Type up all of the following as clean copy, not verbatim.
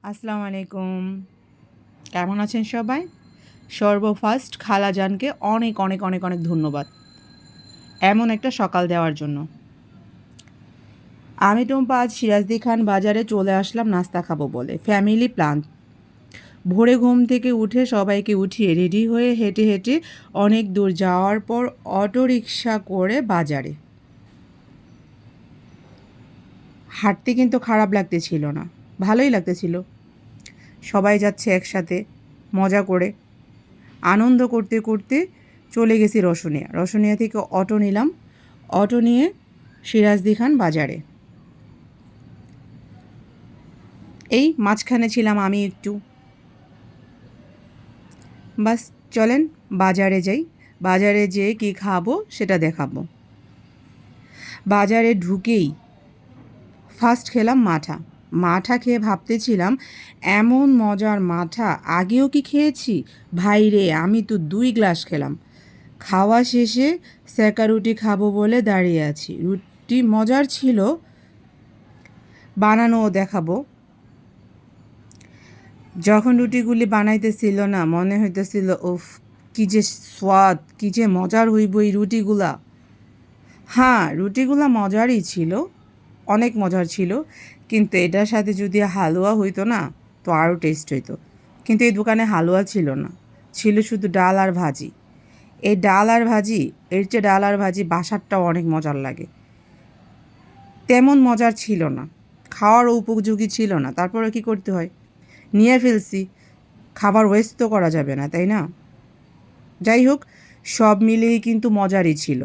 আসসালামু আলাইকুম। কেমন আছেন সবাই? সর্বফার্স্ট খালাজানকে অনেক অনেক অনেক অনেক ধন্যবাদ এমন একটা সকাল দেওয়ার জন্য। আমি টুম্পা আজ সিরাজদি খান বাজারে চলে আসলাম নাস্তা খাবো বলে। Family plan. ভোরে ঘুম থেকে উঠে সবাইকে উঠিয়ে রেডি হয়ে হেঁটে হেঁটে অনেক দূর যাওয়ার পর অটো রিকশা করে বাজারে। হাঁটতে কিন্তু খারাপ লাগতেছিল না, ভালোই লাগতেছিল। সবাই যাচ্ছে একসাথে, মজা করে আনন্দ করতে করতে চলে গেছি রসুনিয়া। রসুনিয়া থেকে অটো নিলাম। অটো নিয়ে সিরাজদি খান বাজারে। এই মাঝখানে ছিলাম আমি একটু। বাস চলেন বাজারে যাই। বাজারে যেয়ে কী খাবো সেটা দেখাবো। বাজারে ঢুকেই ফার্স্ট খেলাম মাঠা। মাঠা খেয়ে ভাবতেছিলাম এমন মজার মাঠা আগেও কি খেয়েছি? ভাই রে, আমি তো 2 গ্লাস খেলাম। খাওয়া শেষে সেকা রুটি খাবো বলে দাঁড়িয়ে আছি। রুটি মজার ছিল, বানানোও দেখাবো। যখন রুটিগুলি বানাইতেছিল না, মনে হইতেছিল উফ, কী যে স্বাদ, কী যে মজার হইব এই রুটিগুলা। হ্যাঁ, রুটিগুলা মজারই ছিল, অনেক মজার ছিল, কিন্তু এটার সাথে যদি হালুয়া হইতো না তো আরও টেস্ট হইতো। কিন্তু এই দোকানে হালুয়া ছিল না, ছিল শুধু ডাল আর ভাজি। এই ডাল আর ভাজি, এর চেয়ে ডাল আর ভাজি বাসারটাও অনেক মজার লাগে। তেমন মজার ছিল না, খাওয়ার উপযোগী ছিল না। তারপরে কি করতে হয়, নিয়ে ফেলছি। খাবার ওয়েস্ট তো করা যাবে না, তাই না? যাই হোক, সব মিলিয়েই কিন্তু মজারই ছিল।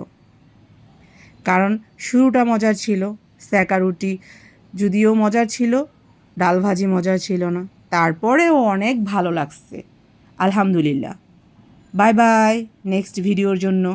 কারণ শুরুটা মজার ছিল, সেকা রুটি যদিও মজার ছিল, ডাল ভাজি মজার ছিল না, তারপরেও অনেক ভালো লাগছে। আলহামদুলিল্লাহ। বাই বাই, নেক্সট ভিডিওর জন্য।